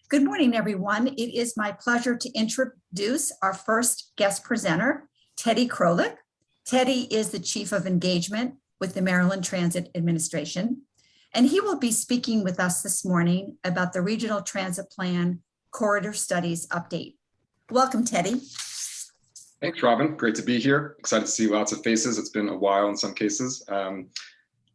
Good morning, everyone. It is my pleasure to introduce our first guest presenter, Teddy Krolik. Teddy is the Chief of Engagement with the Maryland Transit Administration, and he will be speaking with us this morning about the Regional Transit Plan Corridor Studies update. Welcome, Teddy. Thanks, Robin. Great to be here. Excited to see lots of faces. It's been a while in some cases.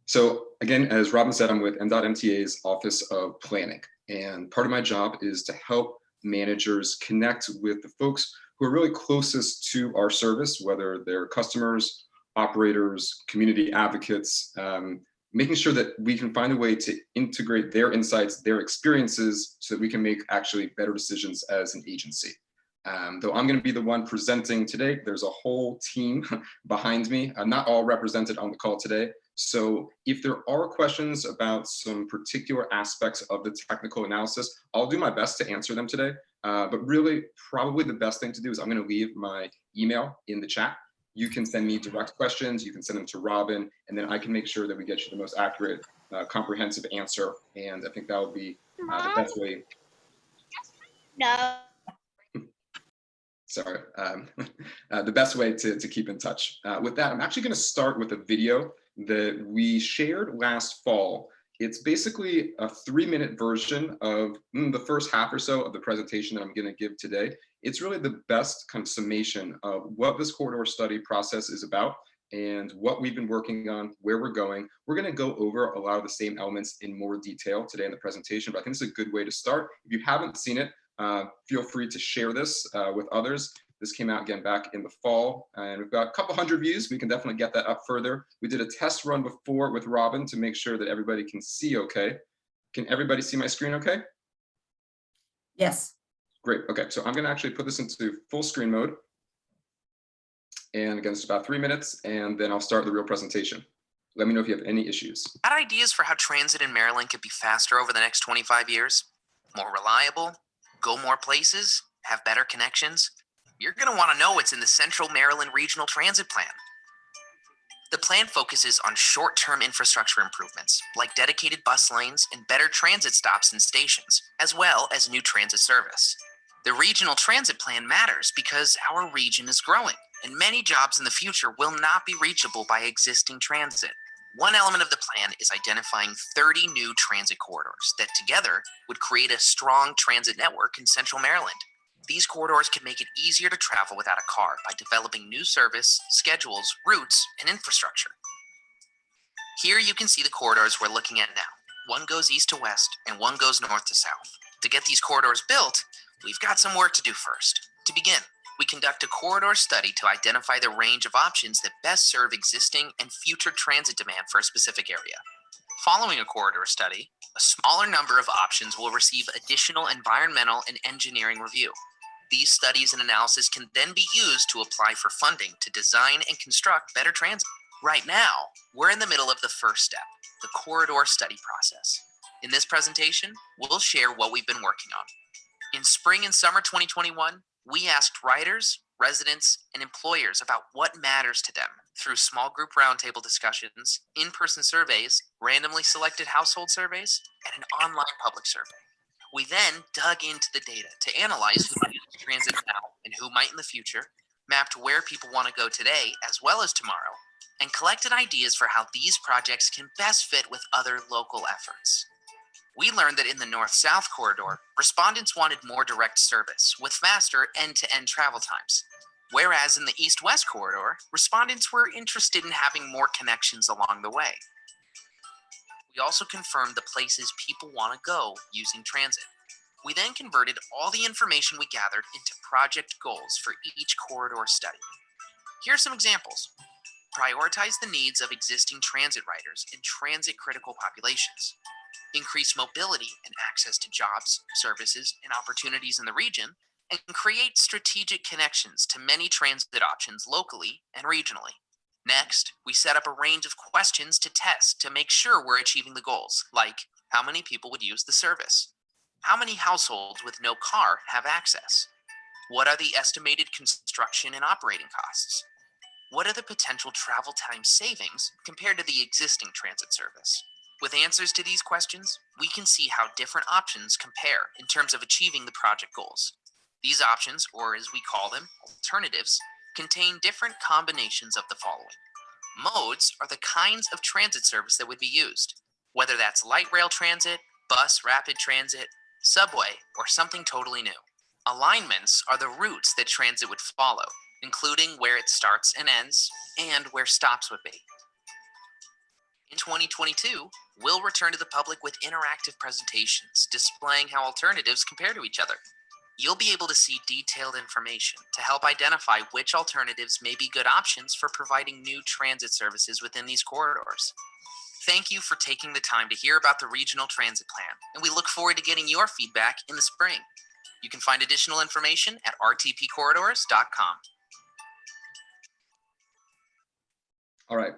So again, as Robin said, I'm with MDOT MTA's Office of Planning. And part of my job is to help managers connect with the folks who are really closest to our service, whether they're customers, operators, community advocates, making sure that we can find a way to integrate their insights, their experiences, so that we can make actually better decisions as an agency. Though I'm going to be the one presenting today, there's a whole team behind me, not all represented on the call today. So if there are questions about some particular aspects of the technical analysis, I'll do my best to answer them today. But really, probably the best thing to do is I'm going to leave my email in the chat. You can send me direct questions. You can send them to Robin, and then I can make sure that we get you the most accurate, comprehensive answer. And I think that would be the best way. No. Sorry, the best way to keep in touch. With that, I'm actually going to start with a video that we shared last fall. It's basically a 3-minute version of the first half or so of the presentation that I'm going to give today. It's really the best kind of summation of what this corridor study process is about and what we've been working on, where we're going. We're going to go over a lot of the same elements in more detail today in the presentation, but I think it's a good way to start. If you haven't seen it, feel free to share this with others. This came out again back in the fall, and we've got a couple hundred views. We can definitely get that up further. We did a test run before with Robin to make sure that everybody can see okay. Can everybody see my screen okay? Yes. Great. Okay, so I'm going to actually put this into full screen mode. And again, it's about 3 minutes, and then I'll start the real presentation. Let me know if you have any issues. Got ideas for how transit in Maryland could be faster over the next 25 years? More reliable? Go more places? Have better connections? You're going to want to know what's in the Central Maryland Regional Transit Plan. The plan focuses on short-term infrastructure improvements, like dedicated bus lanes and better transit stops and stations, as well as new transit service. The Regional Transit Plan matters because our region is growing, and many jobs in the future will not be reachable by existing transit. One element of the plan is identifying 30 new transit corridors that together would create a strong transit network in Central Maryland. These corridors can make it easier to travel without a car by developing new service, schedules, routes, and infrastructure. Here you can see the corridors we're looking at now. One goes east to west and one goes north to south. To get these corridors built, we've got some work to do first. To begin, we conduct a corridor study to identify the range of options that best serve existing and future transit demand for a specific area. Following a corridor study, a smaller number of options will receive additional environmental and engineering review. These studies and analysis can then be used to apply for funding to design and construct better transit. Right now, we're in the middle of the first step, the corridor study process. In this presentation, we'll share what we've been working on. In spring and summer 2021, we asked riders, residents, and employers about what matters to them through small group roundtable discussions, in-person surveys, randomly selected household surveys, and an online public survey. We then dug into the data to analyze who might use transit now and who might in the future, mapped where people want to go today as well as tomorrow, and collected ideas for how these projects can best fit with other local efforts. We learned that in the north-south corridor, respondents wanted more direct service with faster end-to-end travel times, whereas in the east-west corridor, respondents were interested in having more connections along the way. We also confirmed the places people want to go using transit. We then converted all the information we gathered into project goals for each corridor study. Here are some examples. Prioritize the needs of existing transit riders and transit-critical populations. Increase mobility and access to jobs, services, and opportunities in the region, and create strategic connections to many transit options locally and regionally. Next, we set up a range of questions to test to make sure we're achieving the goals, like how many people would use the service? How many households with no car have access? What are the estimated construction and operating costs? What are the potential travel time savings compared to the existing transit service? With answers to these questions, we can see how different options compare in terms of achieving the project goals. These options, or as we call them, alternatives, contain different combinations of the following. Modes are the kinds of transit service that would be used, whether that's light rail transit, bus, rapid transit, subway, or something totally new. Alignments are the routes that transit would follow, including where it starts and ends, and where stops would be. In 2022, we'll return to the public with interactive presentations displaying how alternatives compare to each other. You'll be able to see detailed information to help identify which alternatives may be good options for providing new transit services within these corridors. Thank you for taking the time to hear about the Regional Transit Plan, and we look forward to getting your feedback in the spring. You can find additional information at rtpcorridors.com. All right.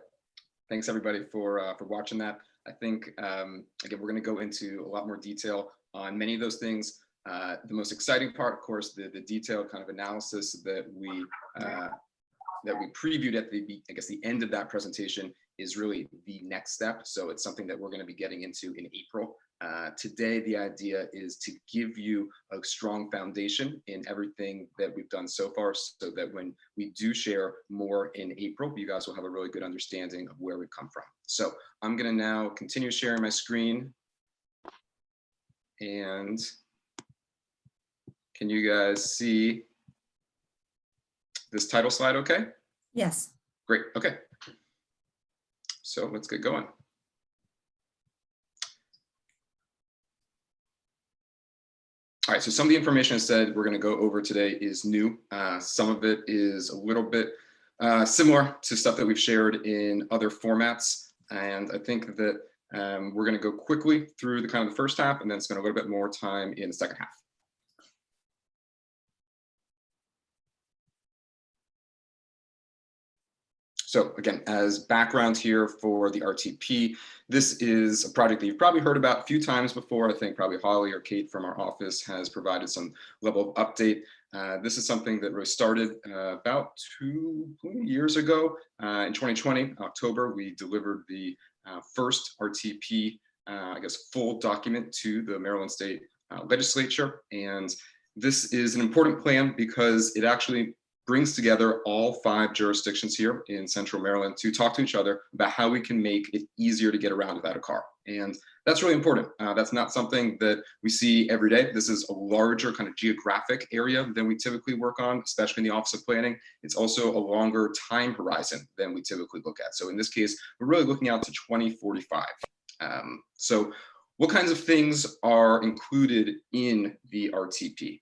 Thanks everybody for watching that. I think, again, we're going to go into a lot more detail on many of those things. The most exciting part, of course, the detailed kind of analysis that we previewed at the end of that presentation is really the next step. So it's something that we're going to be getting into in April. Today, the idea is to give you a strong foundation in everything that we've done so far, so that when we do share more in April, you guys will have a really good understanding of where we've come from. So I'm going to now continue sharing my screen. And can you guys see this title slide okay? Yes. Great, okay. So let's get going. All right, so some of the information I said we're going to go over today is new. Some of it is a little bit similar to stuff that we've shared in other formats. And I think that we're going to go quickly through the kind of the first half and then spend a little bit more time in the second half. So again, as background here for the RTP, this is a project that you've probably heard about a few times before. I think probably Holly or Kate from our office has provided some level of update. This is something that really started about 2 years ago. In 2020, October, we delivered the first RTP, I guess, full document to the Maryland State Legislature. And this is an important plan because it actually brings together all 5 jurisdictions here in Central Maryland to talk to each other about how we can make it easier to get around without a car. And that's really important. That's not something that we see every day. This is a larger kind of geographic area than we typically work on, especially in the Office of Planning. It's also a longer time horizon than we typically look at. So in this case, we're really looking out to 2045. So what kinds of things are included in the RTP?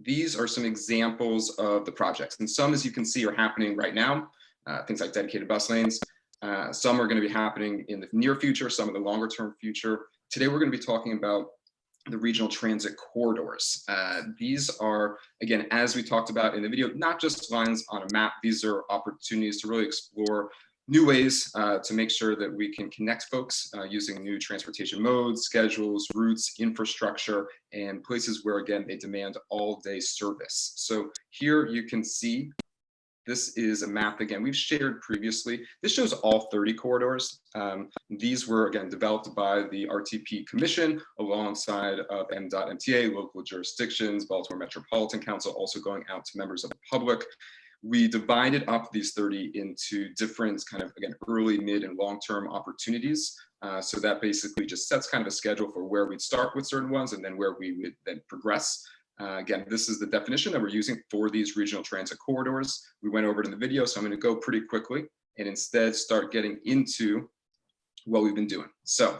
These are some examples of the projects, and some, as you can see, are happening right now. Things like dedicated bus lanes. Some are going to be happening in the near future, some in the longer term future. Today, we're going to be talking about the regional transit corridors. These are, again, as we talked about in the video, not just lines on a map. These are opportunities to really explore new ways to make sure that we can connect folks using new transportation modes, schedules, routes, infrastructure, and places where, again, they demand all-day service. So here you can see, this is a map, again, we've shared previously. This shows all 30 corridors. These were, again, developed by the RTP Commission alongside of MDOT MTA, local jurisdictions, Baltimore Metropolitan Council, also going out to members of the public. We divided up these 30 into different kind of, again, early, mid, and long-term opportunities. So that basically just sets kind of a schedule for where we'd start with certain ones and then where we would then progress. Again, this is the definition that we're using for these regional transit corridors. We went over it in the video, so I'm going to go pretty quickly and instead start getting into what we've been doing. So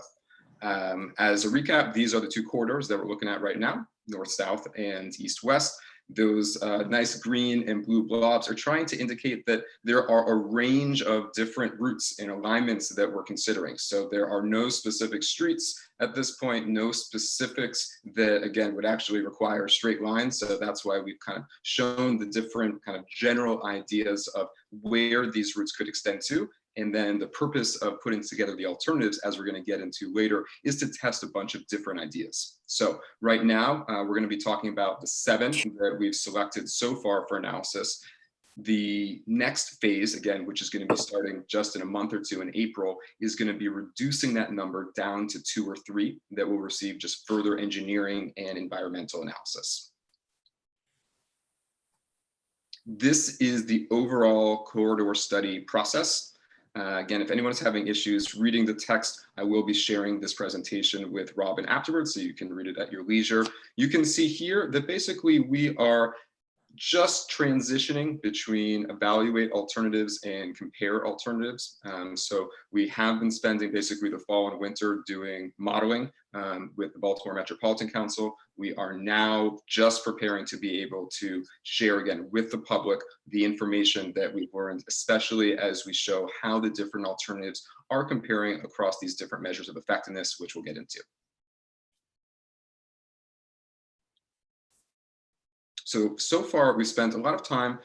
as a recap, these are the 2 corridors that we're looking at right now, north-south and east-west. Those nice green and blue blobs are trying to indicate that there are a range of different routes and alignments that we're considering. So there are no specific streets at this point, no specifics that, again, would actually require straight lines. So that's why we've kind of shown the different kind of general ideas of where these routes could extend to. And then the purpose of putting together the alternatives, as we're going to get into later, is to test a bunch of different ideas. So right now, we're going to be talking about the 7 that we've selected so far for analysis. The next phase, again, which is going to be starting just in a month or two in April, is going to be reducing that number down to 2 or 3 that will receive just further engineering and environmental analysis. This is the overall corridor study process. Again, if anyone is having issues reading the text, I will be sharing this presentation with Robin afterwards, so you can read it at your leisure. You can see here that basically we are just transitioning between evaluate alternatives and compare alternatives. So we have been spending basically the fall and winter doing modeling with the Baltimore Metropolitan Council. We are now just preparing to be able to share again with the public the information that we've learned, especially as we show how the different alternatives are comparing across these different measures of effectiveness, which we'll get into. So far, we spent a lot of time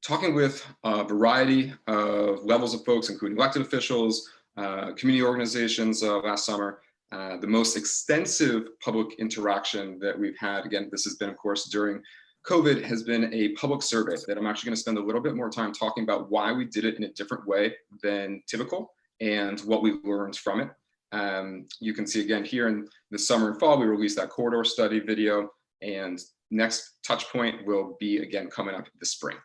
talking with a variety of levels of folks, including elected officials, community organizations last summer. The most extensive public interaction that we've had, again, this has been, of course, during COVID, has been a public survey that I'm actually going to spend a little bit more time talking about why we did it in a different way than typical and what we learned from it. You can see again here in the summer and fall, we released that corridor study video, and next touch point will be again coming up this spring.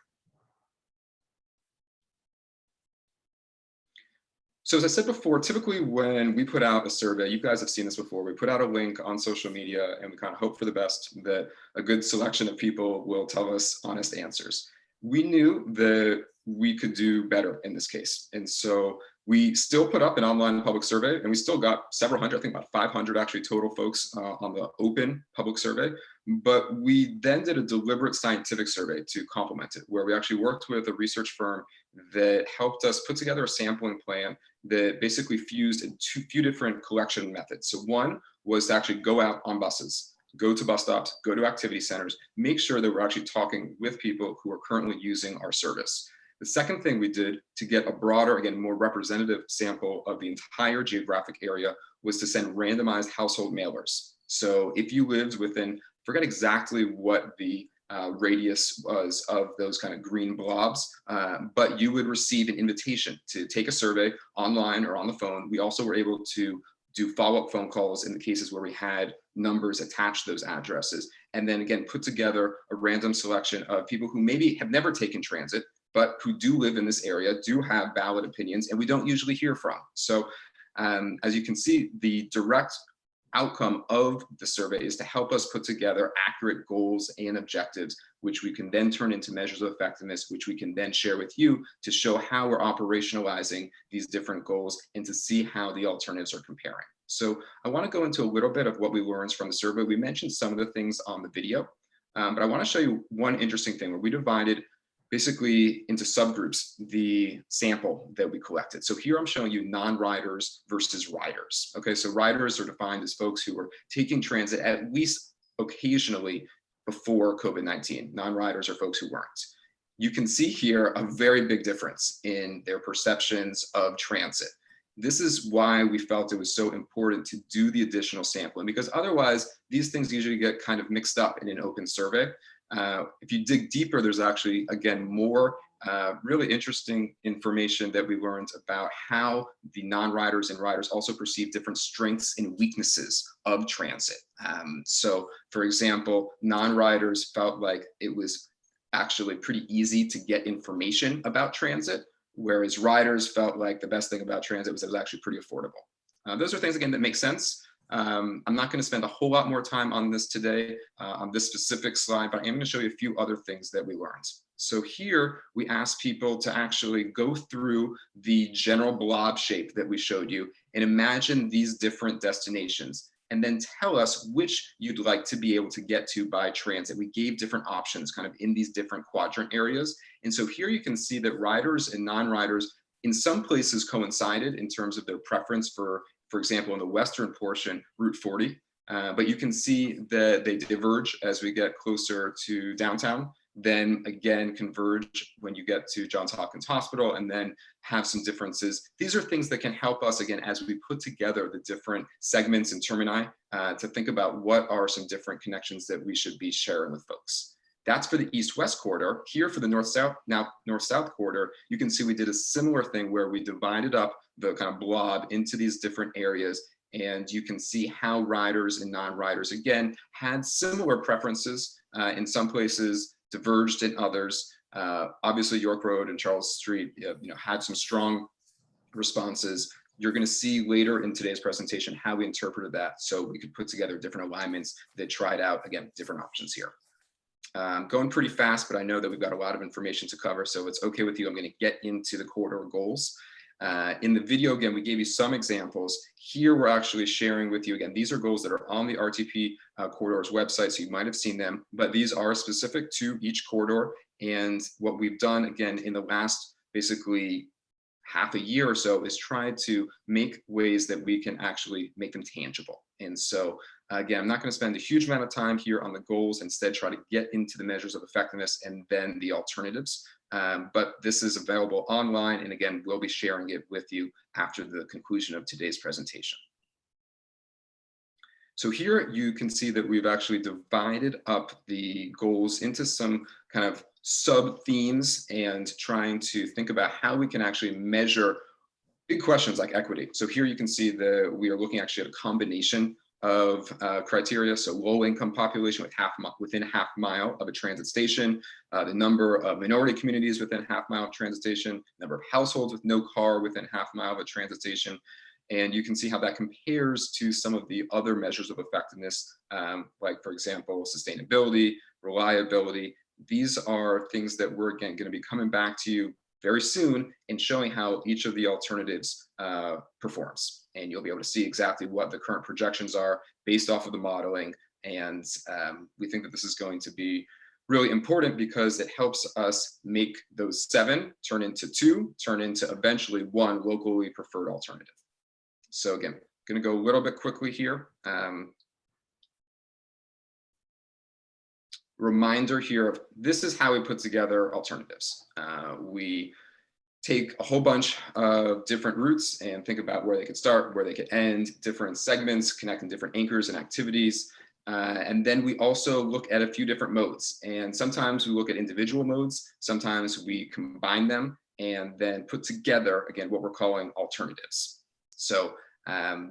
So as I said before, typically when we put out a survey, you guys have seen this before, we put out a link on social media and we kind of hope for the best that a good selection of people will tell us honest answers. We knew that we could do better in this case. And so we still put up an online public survey and we still got several hundred, I think about 500 actually total folks on the open public survey. But we then did a deliberate scientific survey to complement it, where we actually worked with a research firm that helped us put together a sampling plan that basically fused a few different collection methods. So one was to actually go out on buses, go to bus stops, go to activity centers, make sure that we're actually talking with people who are currently using our service. The second thing we did to get a broader, again, more representative sample of the entire geographic area was to send randomized household mailers. So if you lived within, forget exactly what the radius was of those kind of green blobs, but you would receive an invitation to take a survey online or on the phone. We also were able to do follow-up phone calls in the cases where we had numbers attached to those addresses, and then again, put together a random selection of people who maybe have never taken transit, but who do live in this area, do have valid opinions, and we don't usually hear from. So as you can see, the direct outcome of the survey is to help us put together accurate goals and objectives, which we can then turn into measures of effectiveness, which we can then share with you to show how we're operationalizing these different goals and to see how the alternatives are comparing. So I want to go into a little bit of what we learned from the survey. We mentioned some of the things on the video, but I want to show you one interesting thing where we divided basically into subgroups the sample that we collected. So here I'm showing you non-riders versus riders. Okay, so riders are defined as folks who are taking transit at least occasionally before COVID-19. Non-riders are folks who weren't. You can see here a very big difference in their perceptions of transit. This is why we felt it was so important to do the additional sampling, because otherwise these things usually get kind of mixed up in an open survey. If you dig deeper, there's actually, again, more really interesting information that we learned about how the non-riders and riders also perceive different strengths and weaknesses of transit. So, for example, non-riders felt like it was actually pretty easy to get information about transit, whereas riders felt like the best thing about transit was that it was actually pretty affordable. Those are things, again, that make sense. I'm not going to spend a whole lot more time on this today, on this specific slide, but I am going to show you a few other things that we learned. So here we asked people to actually go through the general blob shape that we showed you and imagine these different destinations and then tell us which you'd like to be able to get to by transit. We gave different options kind of in these different quadrant areas. And so here you can see that riders and non-riders in some places coincided in terms of their preference for example, in the western portion, Route 40, but you can see that they diverge as we get closer to downtown, then again converge when you get to Johns Hopkins Hospital, and then have some differences. These are things that can help us, again, as we put together the different segments and termini to think about what are some different connections that we should be sharing with folks. That's for the east-west corridor. Here for the north-south, now north-south corridor, you can see we did a similar thing where we divided up the kind of blob into these different areas. And you can see how riders and non-riders, again, had similar preferences. In some places, diverged in others. Obviously, York Road and Charles Street, had some strong responses. You're going to see later in today's presentation how we interpreted that, so we could put together different alignments that tried out, again, different options here. Going pretty fast, but I know that we've got a lot of information to cover, so it's okay with you. I'm going to get into the corridor goals. In the video, again, we gave you some examples. Here, we're actually sharing with you, again, these are goals that are on the RTP corridor's website, so you might have seen them, but these are specific to each corridor. And what we've done, again, in the last basically half a year or so is try to make ways that we can actually make them tangible. And so, again, I'm not going to spend a huge amount of time here on the goals, instead try to get into the measures of effectiveness and then the alternatives. But this is available online, and again, we'll be sharing it with you after the conclusion of today's presentation. So here you can see that we've actually divided up the goals into some kind of sub themes and trying to think about how we can actually measure big questions like equity. So here you can see that we are looking actually at a combination of criteria. So low income population within half mile of a transit station, the number of minority communities within half mile of transit station, number of households with no car within half mile of a transit station. And you can see how that compares to some of the other measures of effectiveness, like, for example, sustainability, reliability. These are things that we're, again, going to be coming back to you very soon and showing how each of the alternatives performs. And you'll be able to see exactly what the current projections are based off of the modeling. And we think that this is going to be really important because it helps us make those 7 turn into 2, turn into eventually 1 locally preferred alternative. So again, going to go a little bit quickly here. Reminder here of this is how we put together alternatives. We take a whole bunch of different routes and think about where they could start, where they could end, different segments, connecting different anchors and activities. And then we also look at a few different modes. And sometimes we look at individual modes, sometimes we combine them and then put together, again, what we're calling alternatives. So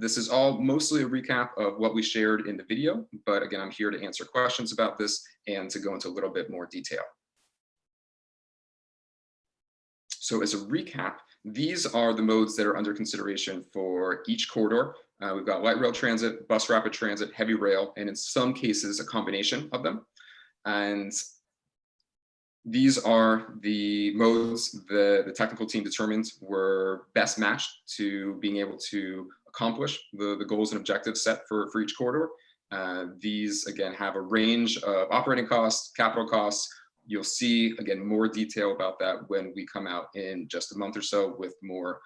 this is all mostly a recap of what we shared in the video, but again, I'm here to answer questions about this and to go into a little bit more detail. So as a recap, these are the modes that are under consideration for each corridor. We've got light rail transit, bus rapid transit, heavy rail, and in some cases, a combination of them. And these are the modes the technical team determined were best matched to being able to accomplish the goals and objectives set for each corridor. These, again, have a range of operating costs, capital costs. You'll see, again, more detail about that when we come out in just a month or so with more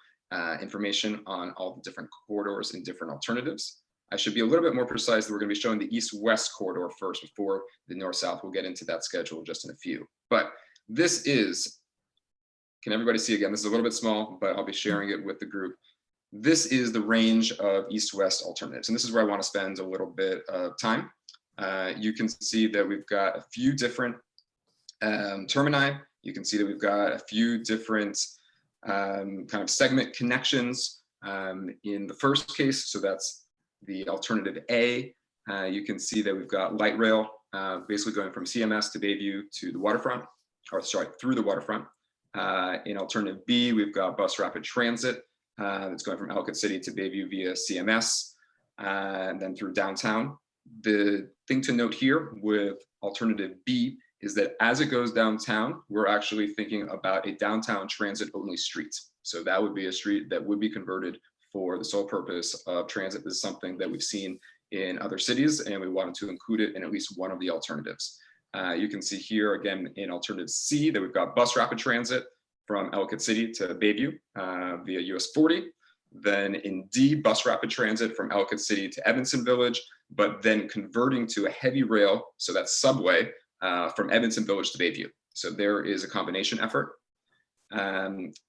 information on all the different corridors and different alternatives. I should be a little bit more precise that we're going to be showing the east-west corridor first before the north-south. We'll get into that schedule just in a few. But this is, can everybody see again? This is a little bit small, but I'll be sharing it with the group. This is the range of east-west alternatives. And this is where I want to spend a little bit of time. You can see that we've got a few different termini. You can see that we've got a few different kind of segment connections in the first case. So that's the alternative A. You can see that we've got light rail basically going from CMS to Bayview to the waterfront, or sorry, through the waterfront. In alternative B, we've got bus rapid transit that's going from Ellicott City to Bayview via CMS and then through downtown. The thing to note here with alternative B is that as it goes downtown, we're actually thinking about a downtown transit only street. So that would be a street that would be converted for the sole purpose of transit. This is something that we've seen in other cities, and we wanted to include it in at least one of the alternatives. You can see here again in alternative C that we've got bus rapid transit from Ellicott City to Bayview via US 40. Then in D, bus rapid transit from Ellicott City to Evanston Village, but then converting to a heavy rail, so that's subway, from Evanston Village to Bayview. So there is a combination effort.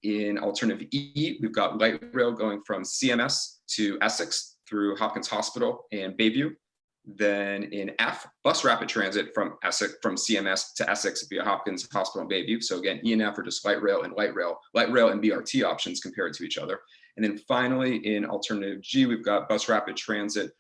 In alternative E, we've got light rail going from CMS to Essex through Hopkins Hospital and Bayview. Then in F, bus rapid transit from CMS to Essex via Hopkins Hospital and Bayview. So again, E and F are just light rail and BRT options compared to each other. And then finally in alternative G, we've got bus rapid transit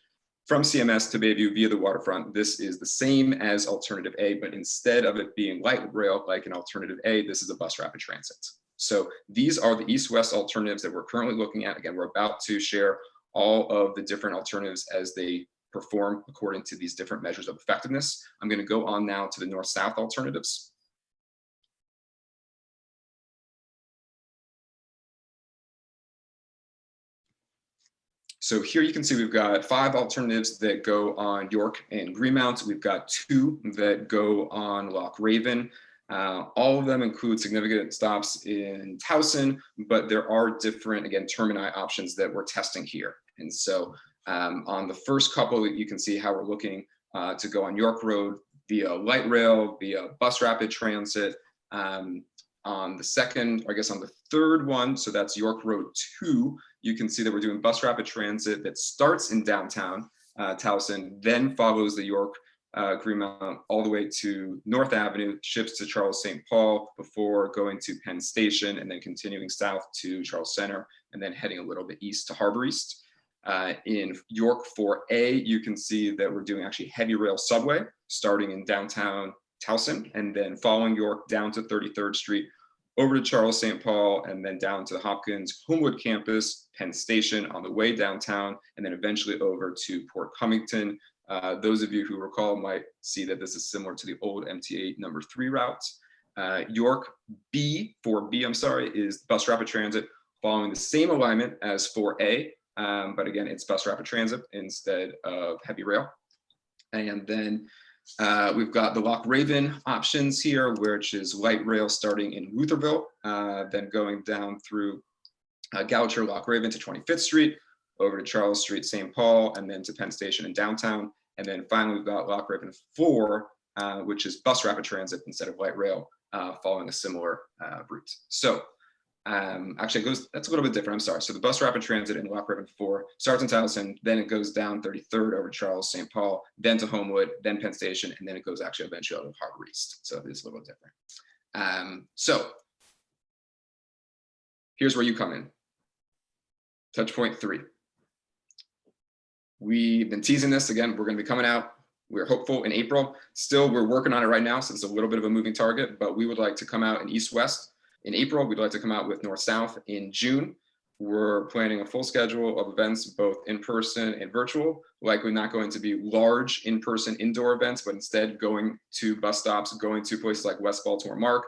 from CMS to Bayview via the waterfront. This is the same as alternative A, but instead of it being light rail like in alternative A, this is a bus rapid transit. So these are the east-west alternatives that we're currently looking at. Again, we're about to share all of the different alternatives as they perform according to these different measures of effectiveness. I'm going to go on now to the north-south alternatives. So here you can see we've got 5 alternatives that go on York and Greenmount. We've got 2 that go on Loch Raven. All of them include significant stops in Towson, but there are different, again, termini options that we're testing here. And so on the first couple, you can see how we're looking to go on York Road via light rail, via bus rapid transit. On the second, I guess on the third one, so that's York Road 2, you can see that we're doing bus rapid transit that starts in downtown Towson, then follows the York Greenmount all the way to North Avenue, shifts to Charles St. Paul before going to Penn Station, and then continuing south to Charles Center, and then heading a little bit east to Harbor East. In York 4A, you can see that we're doing actually heavy rail subway starting in downtown Towson, and then following York down to 33rd Street, over to Charles St. Paul, and then down to the Hopkins Homewood campus, Penn Station on the way downtown, and then eventually over to Port Covington. Those of you who recall might see that this is similar to the old MTA number 3 route. York 4B, I'm sorry, is bus rapid transit following the same alignment as 4A, but again, it's bus rapid transit instead of heavy rail. And then we've got the Loch Raven options here, which is light rail starting in Lutherville, then going down through Goucher, Loch Raven to 25th Street, over to Charles Street, St. Paul, and then to Penn Station and downtown. And then finally, we've got Loch Raven 4, which is bus rapid transit instead of light rail, following a similar route. So actually, that's a little bit different. I'm sorry. So the bus rapid transit in Loch Raven 4 starts in Towson, then it goes down 33rd over Charles St. Paul, then to Homewood, then Penn Station, and then it goes actually eventually out of Harbor East. So it's a little different. So here's where you come in. Touch point 3. We've been teasing this again. We're going to be coming out. We're hopeful in April. Still, we're working on it right now, so it's a little bit of a moving target, but we would like to come out in east-west in April. We'd like to come out with north-south in June. We're planning a full schedule of events, both in-person and virtual. Likely not going to be large in-person indoor events, but instead going to bus stops, going to places like West Baltimore Mark.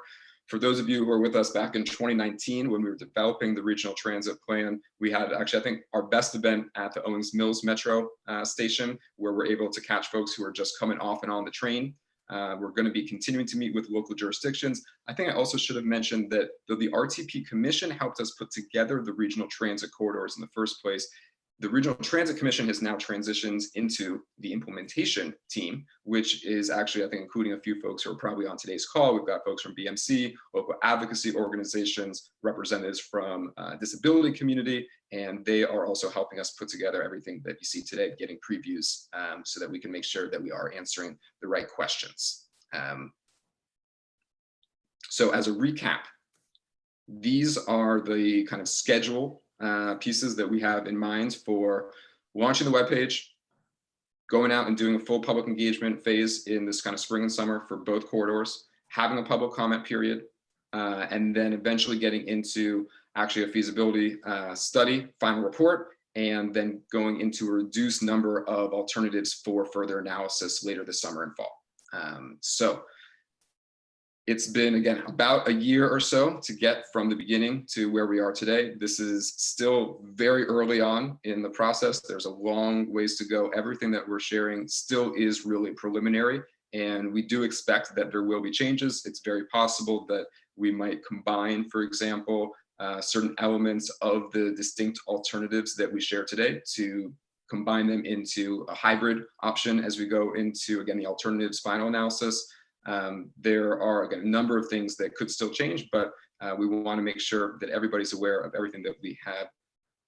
For those of you who were with us back in 2019, when we were developing the regional transit plan, we had actually, I think, our best event at the Owings Mills Metro station, where we're able to catch folks who are just coming off and on the train. We're going to be continuing to meet with local jurisdictions. I think I also should have mentioned that though the RTP Commission helped us put together the regional transit corridors in the first place, the Regional Transit Commission has now transitioned into the implementation team, which is actually, I think, including a few folks who are probably on today's call. We've got folks from BMC, local advocacy organizations, representatives from disability community, and they are also helping us put together everything that you see today, getting previews so that we can make sure that we are answering the right questions. So as a recap, these are the kind of schedule pieces that we have in mind for launching the webpage, going out and doing a full public engagement phase in this kind of spring and summer for both corridors, having a public comment period, and then eventually getting into actually a feasibility study, final report, and then going into a reduced number of alternatives for further analysis later this summer and fall. So it's been, again, about a year or so to get from the beginning to where we are today. This is still very early on in the process. There's a long ways to go. Everything that we're sharing still is really preliminary, and we do expect that there will be changes. It's very possible that we might combine, for example, certain elements of the distinct alternatives that we share today to combine them into a hybrid option as we go into, again, the alternatives final analysis. There are, again, a number of things that could still change, but we want to make sure that everybody's aware of everything that we have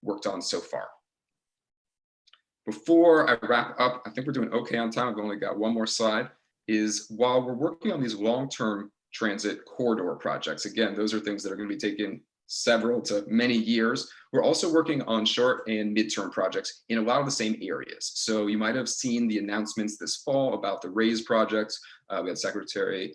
worked on so far. Before I wrap up, I think we're doing okay on time. I've only got one more slide, is while we're working on these long-term transit corridor projects, again, those are things that are going to be taking several to many years. We're also working on short and midterm projects in a lot of the same areas. So you might have seen the announcements this fall about the RAISE projects. We had Secretary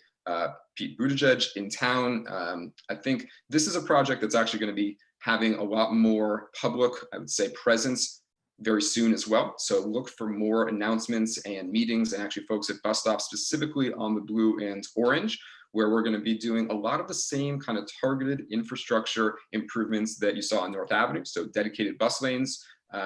Pete Buttigieg in town. I think this is a project that's actually going to be having a lot more public, I would say, presence very soon as well. So look for more announcements and meetings and actually folks at bus stops, specifically on the blue and orange, where we're going to be doing a lot of the same kind of targeted infrastructure improvements that you saw on North Avenue. So dedicated bus lanes,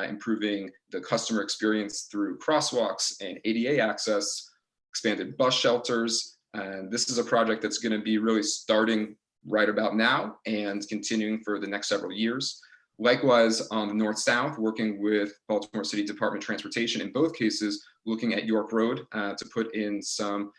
improving the customer experience through crosswalks and ADA access, expanded bus shelters. And this is a project that's going to be really starting right about now and continuing for the next several years. Likewise, on the north-south, working with Baltimore City Department of Transportation, in both cases, looking at York Road to put in some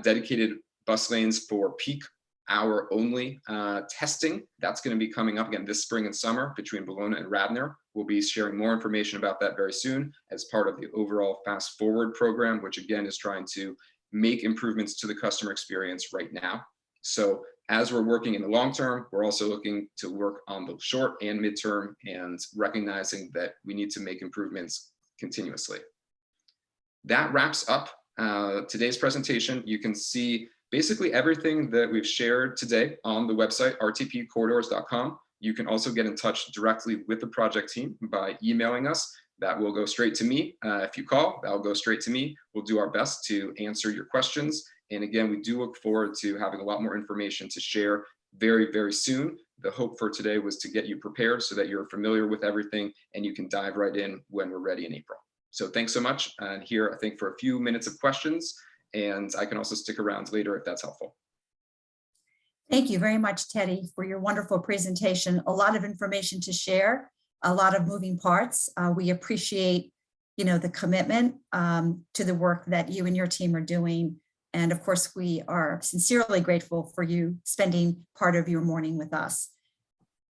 dedicated bus lanes for peak hour only testing. That's going to be coming up again this spring and summer between Bologna and Radnor. We'll be sharing more information about that very soon as part of the overall Fast Forward program, which again is trying to make improvements to the customer experience right now. So as we're working in the long term, we're also looking to work on the short and midterm and recognizing that we need to make improvements continuously. That wraps up today's presentation. You can see basically everything that we've shared today on the website, rtpcorridors.com. You can also get in touch directly with the project team by emailing us. That will go straight to me. If you call, that'll go straight to me. We'll do our best to answer your questions. And again, we do look forward to having a lot more information to share very, very soon. The hope for today was to get you prepared so that you're familiar with everything and you can dive right in when we're ready in April. So thanks so much. And here, I think, for a few minutes of questions, and I can also stick around later if that's helpful. Thank you very much, Teddy, for your wonderful presentation. A lot of information to share, a lot of moving parts. We appreciate, the commitment to the work that you and your team are doing. And of course, we are sincerely grateful for you spending part of your morning with us.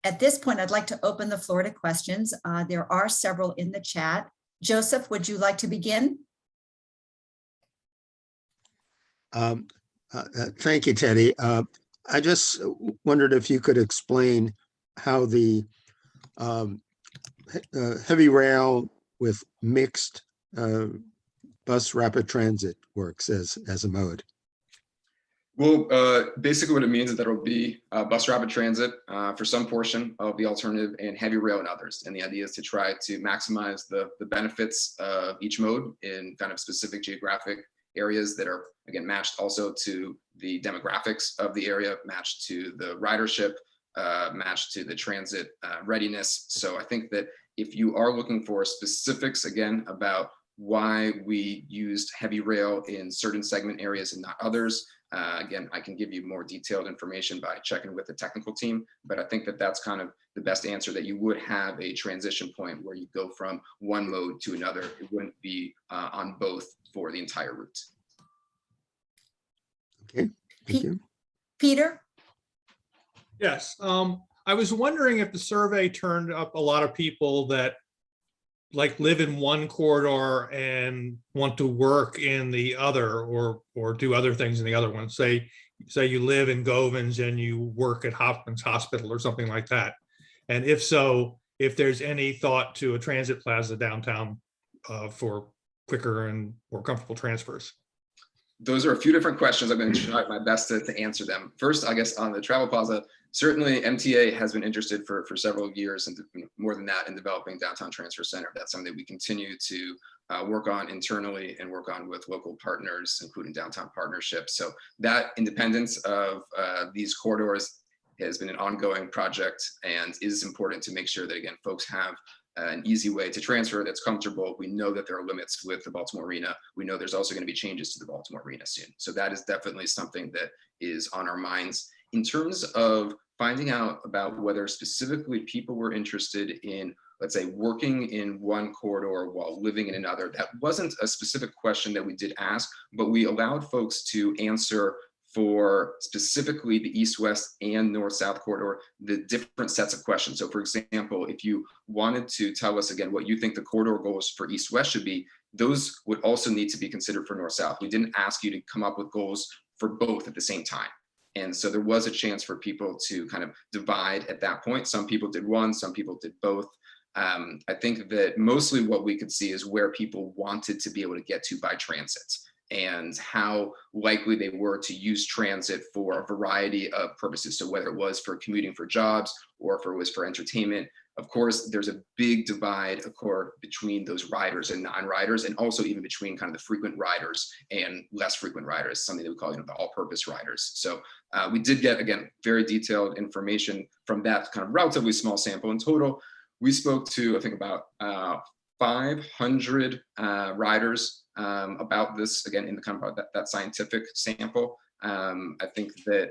At this point, I'd like to open the floor to questions. There are several in the chat. Joseph, would you like to begin? Thank you, Teddy. I just wondered if you could explain how the heavy rail with mixed bus rapid transit works as a mode. Well, basically what it means is that it'll be bus rapid transit for some portion of the alternative and heavy rail in others. And the idea is to try to maximize the benefits of each mode in kind of specific geographic areas that are, again, matched also to the demographics of the area, matched to the ridership, matched to the transit readiness. So I think that if you are looking for specifics, again, about why we used heavy rail in certain segment areas and not others, again, I can give you more detailed information by checking with the technical team, but I think that that's kind of the best answer, that you would have a transition point where you go from one mode to another. It wouldn't be on both for the entire route. Okay, thank you. Peter? Yes, I was wondering if the survey turned up a lot of people that live in one corridor and want to work in the other, or do other things in the other one. Say you live in Govans and you work at Hopkins Hospital or something like that. And if so, if there's any thought to a transit plaza downtown for quicker and more comfortable transfers. Those are a few different questions. I'm going to try my best to answer them. First, I guess on the travel plaza, certainly MTA has been interested for several years, and more than that, in developing downtown transfer center. That's something we continue to work on internally and work on with local partners, including downtown partnerships. So that independence of these corridors has been an ongoing project and is important to make sure that, again, folks have an easy way to transfer that's comfortable. We know that there are limits with the Baltimore Arena. We know there's also going to be changes to the Baltimore Arena soon. So that is definitely something that is on our minds. In terms of finding out about whether specifically people were interested in, let's say, working in one corridor while living in another, that wasn't a specific question that we did ask, but we allowed folks to answer for specifically the east-west and north-south corridor, the different sets of questions. So for example, if you wanted to tell us again what you think the corridor goals for east-west should be, those would also need to be considered for north-south. We didn't ask you to come up with goals for both at the same time. And so there was a chance for people to kind of divide at that point. Some people did one, some people did both. I think that mostly what we could see is where people wanted to be able to get to by transit and how likely they were to use transit for a variety of purposes. So whether it was for commuting for jobs or if it was for entertainment. Of course, there's a big divide between those riders and non-riders, and also even between kind of the frequent riders and less frequent riders, something that we call, the all-purpose riders. So we did get, again, very detailed information from that kind of relatively small sample. In total, we spoke to, I think, about 500 riders about this, again, in the kind of that scientific sample. I think that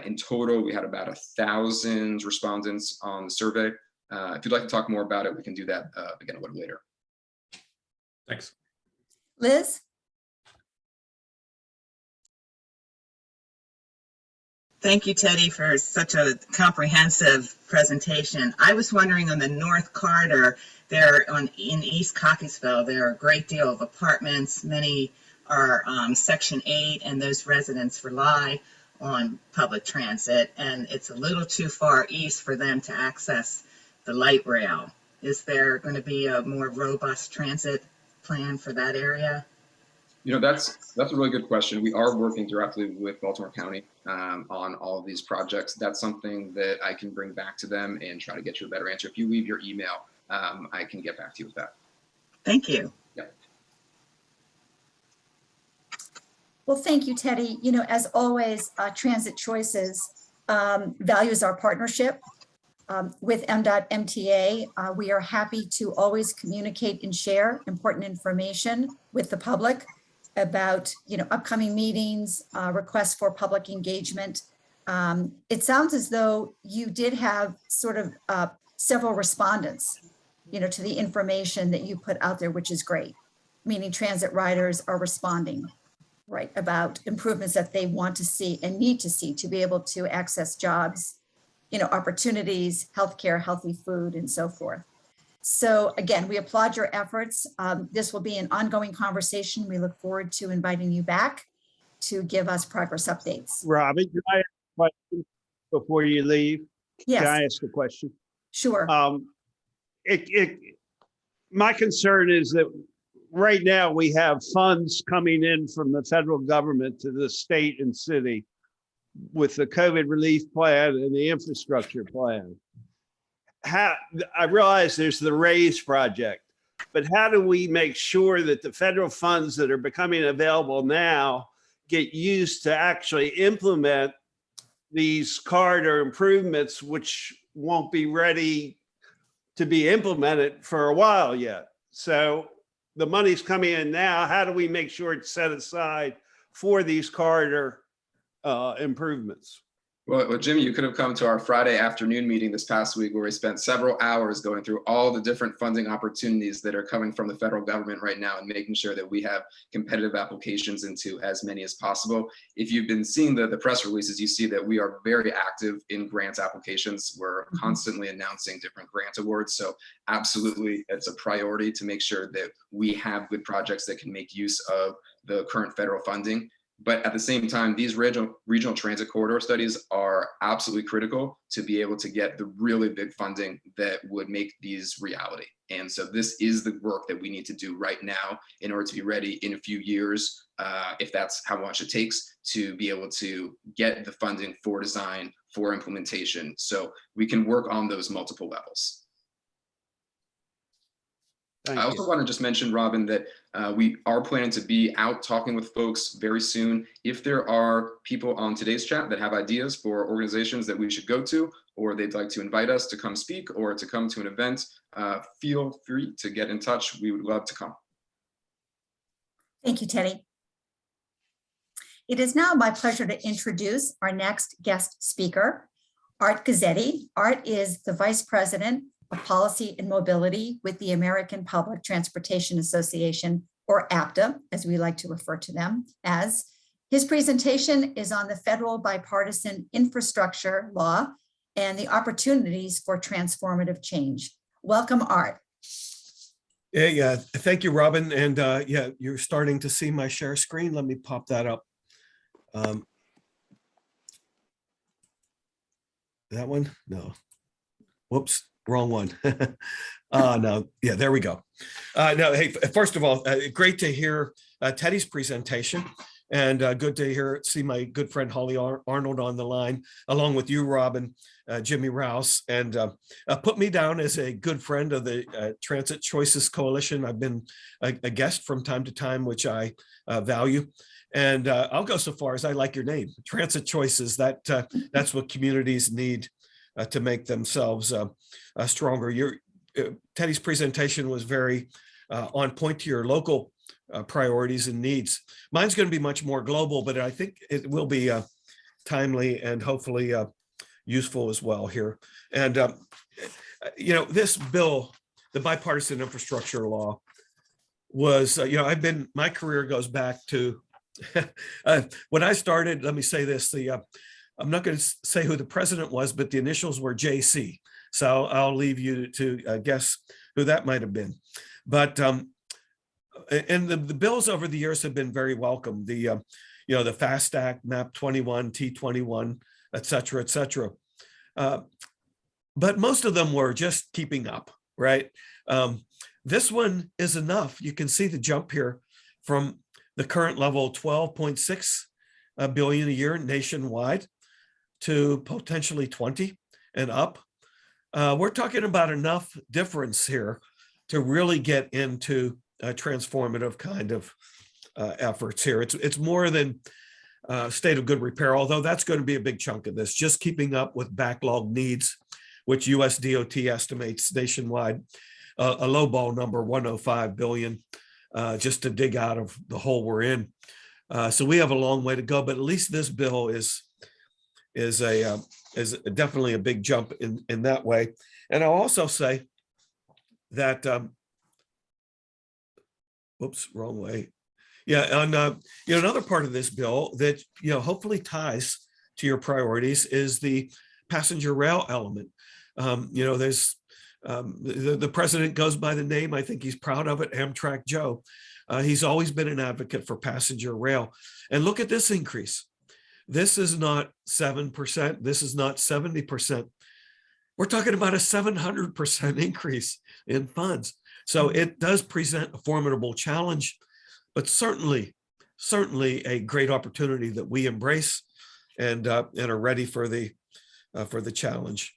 in total, we had about 1,000 respondents on the survey. If you'd like to talk more about it, we can do that again a little later. Thanks. Liz? Thank you, Teddy, for such a comprehensive presentation. I was wondering on the North Corridor, in East Cockeysville, there are a great deal of apartments. Many are Section 8, and those residents rely on public transit, and it's a little too far east for them to access the light rail. Is there going to be a more robust transit plan for that area? That's a really good question. We are working directly with Baltimore County on all of these projects. That's something that I can bring back to them and try to get you a better answer. If you leave your email, I can get back to you with that. Thank you. Yeah. Well, thank you, Teddy. As always, Transit Choices values our partnership with MDOT MTA. We are happy to always communicate and share important information with the public about, upcoming meetings, requests for public engagement. It sounds as though you did have sort of several respondents, to the information that you put out there, which is great, meaning transit riders are responding, right, about improvements that they want to see and need to see to be able to access jobs, opportunities, healthcare, healthy food, and so forth. So again, we applaud your efforts. This will be an ongoing conversation. We look forward to inviting you back to give us progress updates. Robin, can I ask a question before you leave? Can Yes, I ask a question? sure. My concern is that right now we have funds coming in from the federal government to the state and city with the COVID relief plan and the infrastructure plan. I realize there's the RAISE project, but how do we make sure that the federal funds that are becoming available now get used to actually implement these corridor improvements, which won't be ready to be implemented for a while yet? So the money's coming in now. How do we make sure it's set aside for these corridor improvements? Well, Jimmy, you could have come to our Friday afternoon meeting this past week where we spent several hours going through all the different funding opportunities that are coming from the federal government right now and making sure that we have competitive applications into as many as possible. If you've been seeing the press releases, you see that we are very active in grant applications. We're constantly announcing different grant awards. So absolutely, it's a priority to make sure that we have good projects that can make use of the current federal funding. But at the same time, these regional transit corridor studies are absolutely critical to be able to get the really big funding that would make these reality. And so this is the work that we need to do right now in order to be ready in a few years, if that's how much it takes to be able to get the funding for design, for implementation. So we can work on those multiple levels. I also want to just mention, Robin, that we are planning to be out talking with folks very soon. If there are people on today's chat that have ideas for organizations that we should go to, or they'd like to invite us to come speak or to come to an event, feel free to get in touch. We would love to come. Thank you, Teddy. It is now my pleasure to introduce our next guest speaker, Art Guzzetti. Art is the Vice President of Policy and Mobility with the American Public Transportation Association, or APTA, as we like to refer to them as. His presentation is on the federal bipartisan infrastructure law and the opportunities for transformative change. Welcome, Art. Yeah, thank you, Robin. And yeah, you're starting to see my share screen. Let me pop that up. That one? No. Whoops, wrong one. No, yeah, there we go. No, hey, first of all, great to hear Teddy's presentation, and good to see my good friend Holly Arnold on the line, along with you, Robin, Jimmy Rouse, and put me down as a good friend of the Transit Choices Coalition. I've been a guest from time to time, which I value. And I'll go so far as I like your name, Transit Choices. That's what communities need to make themselves stronger. Teddy's presentation was very on point to your local priorities and needs. Mine's going to be much more global, but I think it will be timely and hopefully useful as well here. And this bill, the bipartisan infrastructure law, was my career goes back to when I started. Let me say this: I'm not going to say who the president was, but the initials were JC. So I'll leave you to guess who that might have been. But and the bills over the years have been very welcome. The FAST Act, MAP 21, T21, et cetera, et cetera. But most of them were just keeping up, right? This one is enough. You can see the jump here from the current level, 12.6 billion a year nationwide, to potentially 20 and up. We're talking about enough difference here to really get into a transformative kind of efforts here. It's more than state of good repair, although that's going to be a big chunk of this, just keeping up with backlog needs, which US DOT estimates nationwide a low ball number, 105 billion, just to dig out of the hole we're in. So we have a long way to go, but at least this bill is definitely a big jump in that way. And I'll also say that, whoops, wrong way. Yeah, and another part of this bill that hopefully ties to your priorities is the passenger rail element. There's the president goes by the name, I think he's proud of it, Amtrak Joe. He's always been an advocate for passenger rail. And look at this increase. This is not 7%. This is not 70%. We're talking about a 700% increase in funds. So it does present a formidable challenge, but certainly a great opportunity that we embrace and are ready for the challenge.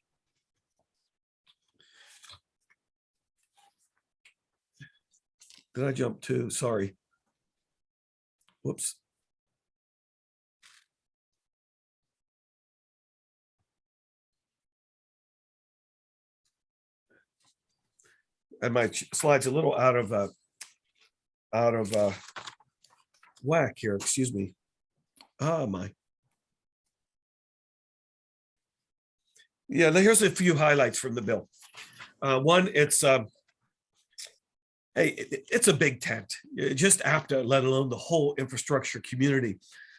Did I jump to? Sorry. Whoops. And my slide's a little out of whack here. Excuse me. Oh my. Yeah, here's a few highlights from the bill. One, it's it's a big tent, just APTA, let alone the whole infrastructure community.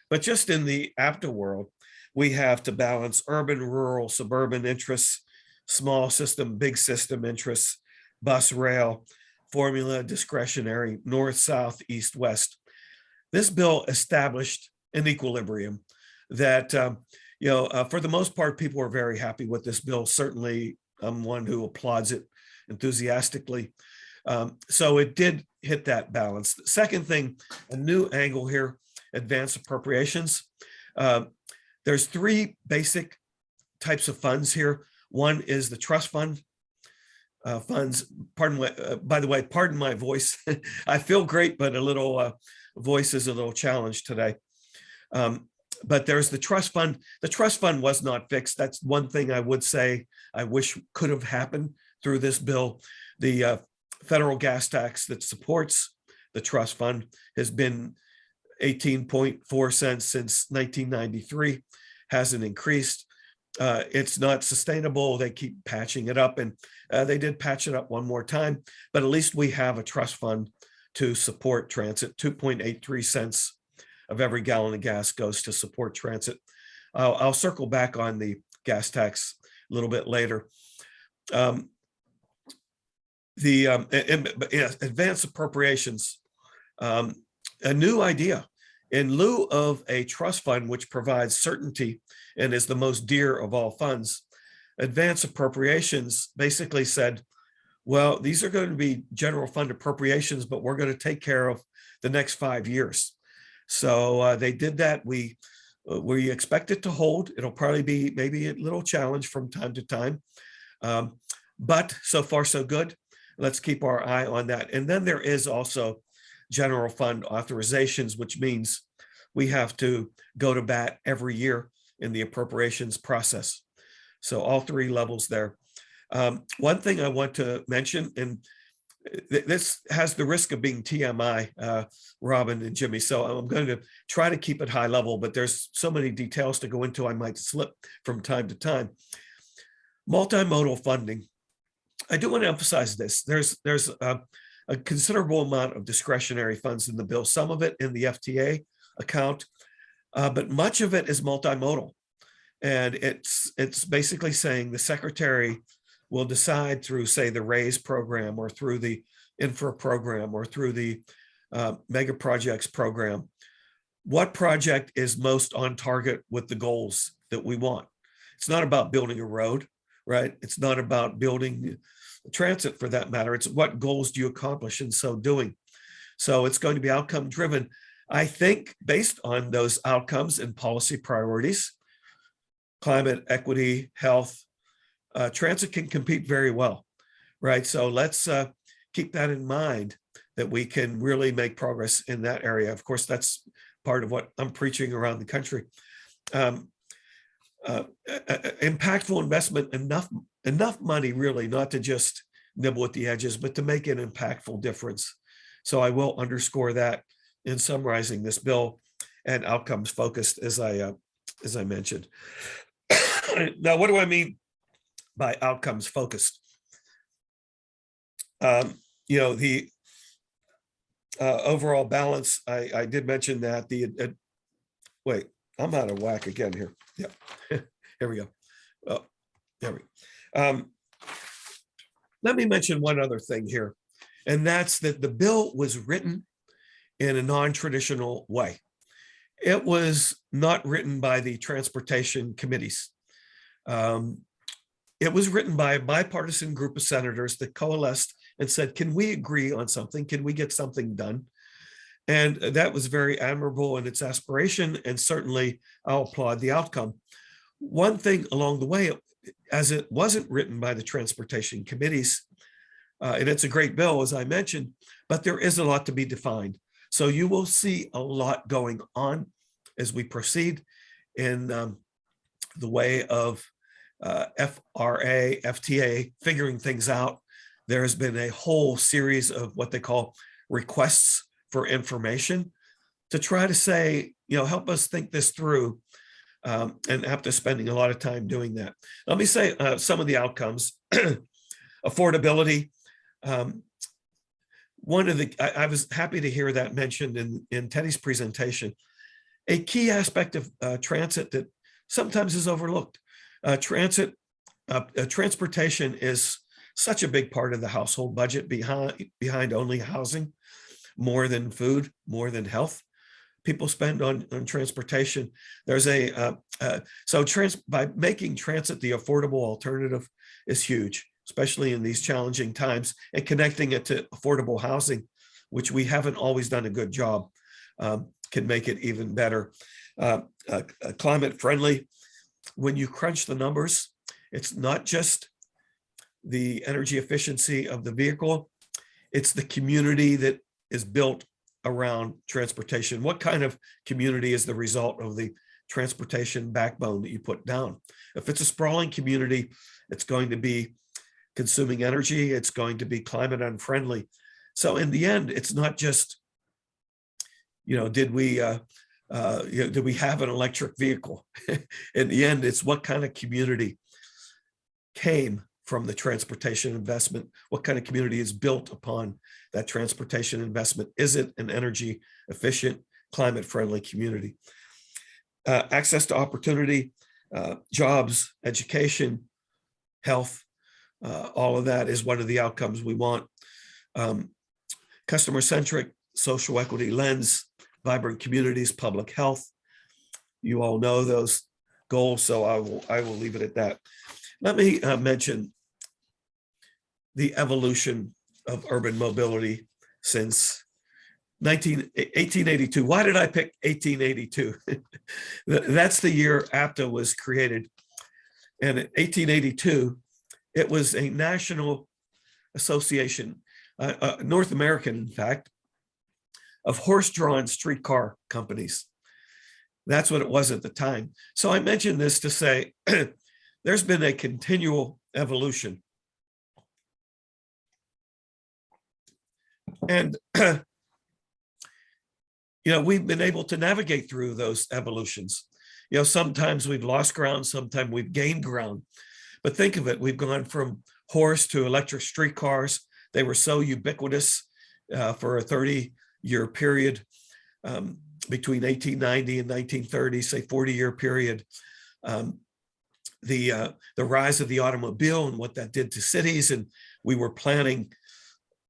But just in the APTA world, we have to balance urban, rural, suburban interests, small system, big system interests, bus, rail, formula, discretionary, north, south, east, west. This bill established an equilibrium that, for the most part, people are very happy with this bill. Certainly, I'm one who applauds it enthusiastically. So it did hit that balance. The second thing, a new angle here, advanced appropriations. There's three basic types of funds here. One is the trust fund funds. By the way, pardon my voice. I feel great, but a little voice is a little challenged today. But there's the trust fund. The trust fund was not fixed. That's one thing I would say I wish could have happened through this bill. The federal gas tax that supports the trust fund has been 18.4 cents since 1993, hasn't increased. It's not sustainable. They keep patching it up, and they did patch it up one more time, but at least we have a trust fund to support transit, 2.83 cents of every gallon of gas goes to support transit. I'll circle back on the gas tax a little bit later. Advanced appropriations, a new idea. In lieu of a trust fund, which provides certainty and is the most dear of all funds, advanced appropriations basically said, well, these are going to be general fund appropriations, but we're going to take care of the next 5 years. So they did that. We expect it to hold. It'll probably be maybe a little challenge from time to time, but so far so good. Let's keep our eye on that. And then there is also general fund authorizations, which means we have to go to bat every year in the appropriations process. So all three levels there. One thing I want to mention, and this has the risk of being TMI, Robin and Jimmy, so I'm going to try to keep it high level, but there's so many details to go into, I might slip from time to time. Multimodal funding. I do want to emphasize this. There's a considerable amount of discretionary funds in the bill, some of it in the FTA account, but much of it is multimodal. And it's basically saying the secretary will decide through, say, the RAISE program or through the infra program or through the mega projects program, what project is most on target with the goals that we want. It's not about building a road, right? It's not about building transit for that matter. It's what goals do you accomplish in so doing. So it's going to be outcome driven. I think based on those outcomes and policy priorities, climate, equity, health, transit can compete very well, right? So let's keep that in mind, that we can really make progress in that area. Of course, that's part of what I'm preaching around the country. Impactful investment, enough money really, not to just nibble at the edges, but to make an impactful difference. So I will underscore that in summarizing this bill, and outcomes focused, as I mentioned. Now, what do I mean by outcomes focused? The overall balance, I did mention that wait, I'm out of whack again here. Yeah, here we go. Oh, there we go. Let me mention one other thing here, and that's that the bill was written in a non-traditional way. It was not written by the transportation committees. It was written by a bipartisan group of senators that coalesced and said, can we agree on something? Can we get something done? And that was very admirable in its aspiration, and certainly I'll applaud the outcome. One thing along the way, as it wasn't written by the transportation committees, and it's a great bill, as I mentioned, but there is a lot to be defined. So you will see a lot going on as we proceed in the way of FRA, FTA, figuring things out. There has been a whole series of what they call requests for information to try to say, help us think this through, and APTA spending a lot of time doing that. Let me say some of the outcomes. Affordability. I was happy to hear that mentioned in Teddy's presentation. A key aspect of transit that sometimes is overlooked. Transportation is such a big part of the household budget, behind only housing, more than food, more than health. People spend on transportation. There's by making transit the affordable alternative is huge, especially in these challenging times, and connecting it to affordable housing, which we haven't always done a good job, can make it even better. Climate friendly. When you crunch the numbers, it's not just the energy efficiency of the vehicle, it's the community that is built around transportation. What kind of community is the result of the transportation backbone that you put down? If it's a sprawling community, it's going to be consuming energy, it's going to be climate unfriendly. So in the end, it's not just, did we have an electric vehicle? In the end, it's what kind of community came from the transportation investment? What kind of community is built upon that transportation investment? Is it an energy efficient climate-friendly community. Access to opportunity, jobs, education, health, all of that is one of the outcomes we want. Customer-centric, social equity lens, vibrant communities, public health. You all know those goals, so I will leave it at that. Let me mention the evolution of urban mobility since 1882. Why did I pick 1882? That's the year APTA was created. And in 1882, it was a national association, North American, in fact, of horse-drawn streetcar companies. That's what it was at the time. So I mentioned this to say there's been a continual evolution. And we've been able to navigate through those evolutions. Sometimes we've lost ground, sometimes we've gained ground. But think of it, we've gone from horse to electric streetcars. They were so ubiquitous for a 30-year period between 1890 and 1930, say 40-year period. The rise of the automobile and what that did to cities, and we were planning.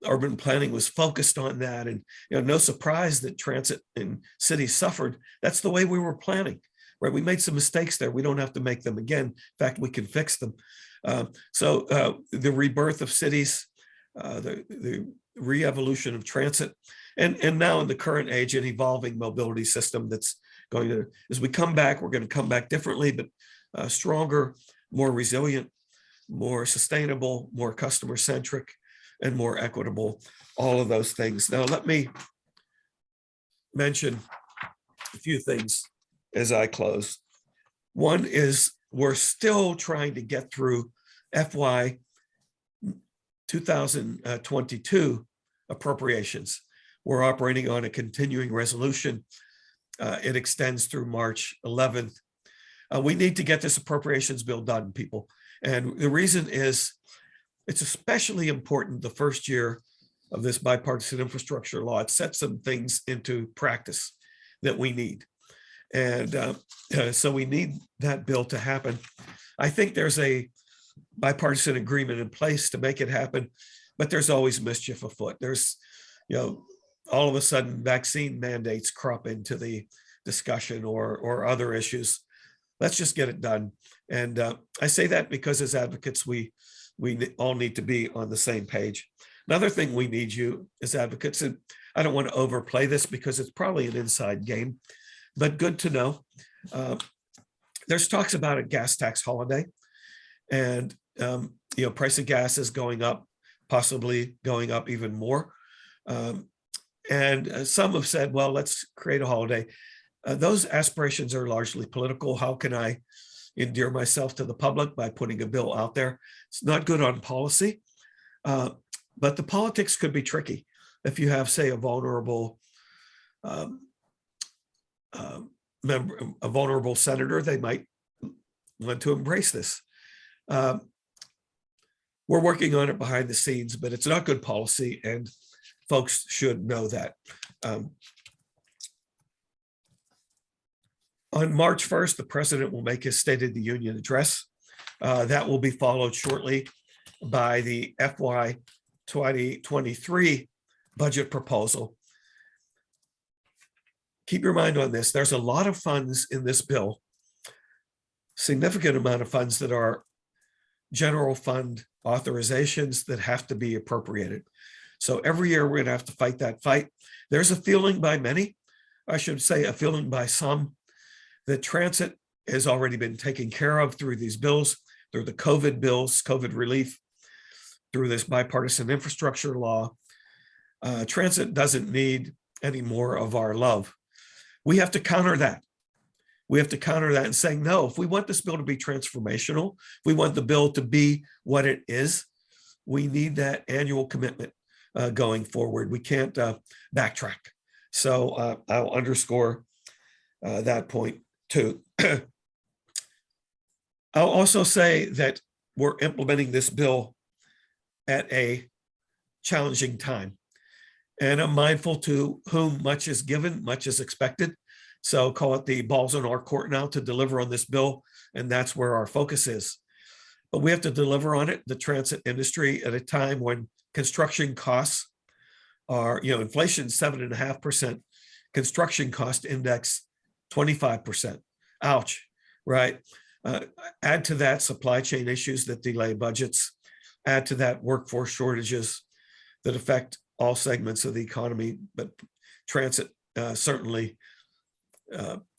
Urban planning was focused on that, and no surprise that transit in cities suffered. That's the way we were planning, right? We made some mistakes there. We don't have to make them again. In fact, we can fix them. So the rebirth of cities, the re-evolution of transit, and now in the current age, an evolving mobility system that's going to, as we come back, we're going to come back differently, but stronger, more resilient, more sustainable, more customer-centric, and more equitable, all of those things. Now, let me mention a few things as I close. One is we're still trying to get through FY 2022 appropriations. We're operating on a continuing resolution. It extends through March 11th. We need to get this appropriations bill done, people. And the reason is it's especially important the first year of this bipartisan infrastructure law. It sets some things into practice that we need. And so we need that bill to happen. I think there's a bipartisan agreement in place to make it happen, but there's always mischief afoot. There's, all of a sudden vaccine mandates crop into the discussion or other issues. Let's just get it done. And I say that because as advocates, we all need to be on the same page. Another thing we need you as advocates, and I don't want to overplay this because it's probably an inside game, but good to know. There's talks about a gas tax holiday, and price of gas is going up, possibly going up even more. And some have said, well, let's create a holiday. Those aspirations are largely political. How can I endear myself to the public by putting a bill out there? It's not good on policy, but the politics could be tricky. If you have, say, a vulnerable senator, they might want to embrace this. We're working on it behind the scenes, but it's not good policy, and folks should know that. On March 1st, the president will make his State of the Union address. That will be followed shortly by the FY 2023 budget proposal. Keep your mind on this. There's a lot of funds in this bill, significant amount of funds that are general fund authorizations that have to be appropriated. So every year we're going to have to fight that fight. There's a feeling by many, I should say a feeling by some, that transit has already been taken care of through these bills, through the COVID bills, COVID relief, through this bipartisan infrastructure law. Transit doesn't need any more of our love. We have to counter that. We have to counter that and saying, no, if we want this bill to be transformational, if we want the bill to be what it is, we need that annual commitment going forward. We can't backtrack. So I'll underscore that point too. I'll also say that we're implementing this bill at a challenging time. And I'm mindful to whom much is given, much is expected. So call it the ball's in our court now to deliver on this bill. And that's where our focus is. But we have to deliver on it, the transit industry, at a time when construction costs are, inflation 7.5%, construction cost index 25%. Ouch, right? Add to that supply chain issues that delay budgets, add to that workforce shortages that affect all segments of the economy, but transit certainly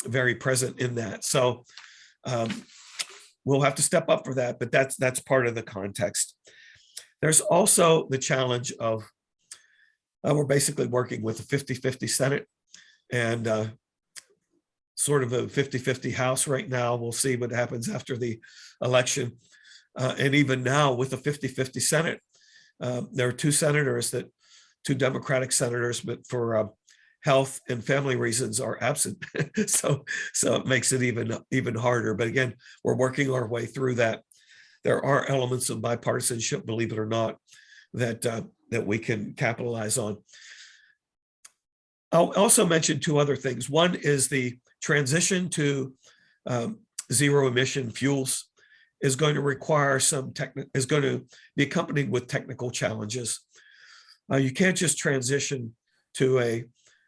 very present in that. So we'll have to step up for that, but that's part of the context. There's also the challenge of we're basically working with a 50-50 Senate and sort of a 50-50 House right now. We'll see what happens after the election. And even now with a 50-50 Senate, there are two Democratic senators, but for health and family reasons are absent. so it makes it even harder. But again, we're working our way through that. There are elements of bipartisanship, believe it or not, that we can capitalize on. I'll also mention two other things. One is the transition to zero emission fuels is going to require is going to be accompanied with technical challenges. You can't just transition to a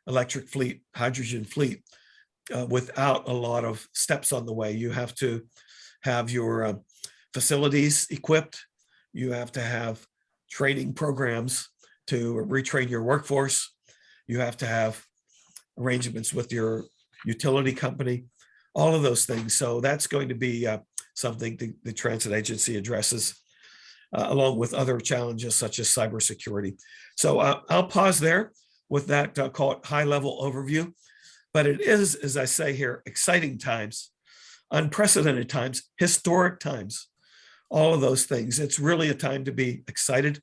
electric fleet, hydrogen fleet, without a lot of steps on the way. You have to have your facilities equipped. You have to have training programs to retrain your workforce. You have to have arrangements with your utility company, all of those things. So that's going to be something the transit agency addresses, along with other challenges such as cybersecurity. So I'll pause there with that, call it high-level overview. But it is, as I say here, exciting times, unprecedented times, historic times, all of those things. It's really a time to be excited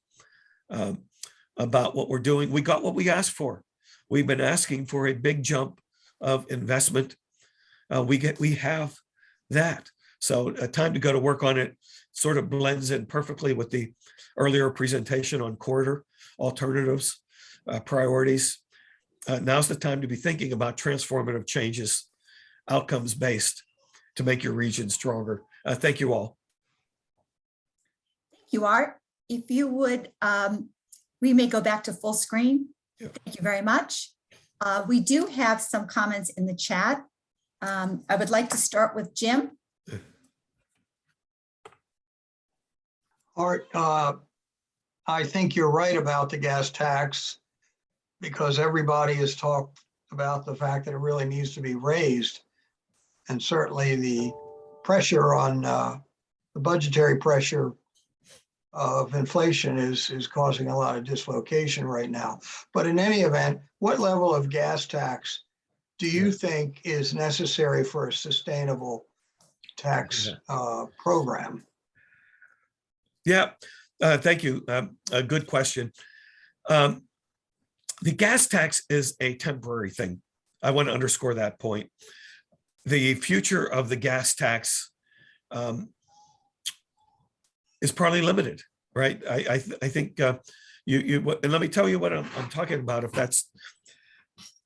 about what we're doing. We got what we asked for. We've been asking for a big jump of investment. We have that. So a time to go to work on it sort of blends in perfectly with the earlier presentation on corridor alternatives, priorities. Now's the time to be thinking about transformative changes, outcomes-based, to make your region stronger. Thank you all. Thank you, Art. If you would, we may go back to full screen. Yeah. Thank you very much. We do have some comments in the chat. I would like to start with Jim. Art, I think you're right about the gas tax, because everybody has talked about the fact that it really needs to be raised. And certainly the pressure on the budgetary pressure of inflation is causing a lot of dislocation right now. But in any event, what level of gas tax do you think is necessary for a sustainable tax program? Yeah, thank you. A good question. The gas tax is a temporary thing. I want to underscore that point. The future of the gas tax is probably limited, right? I think and let me tell you what I'm talking about, if that's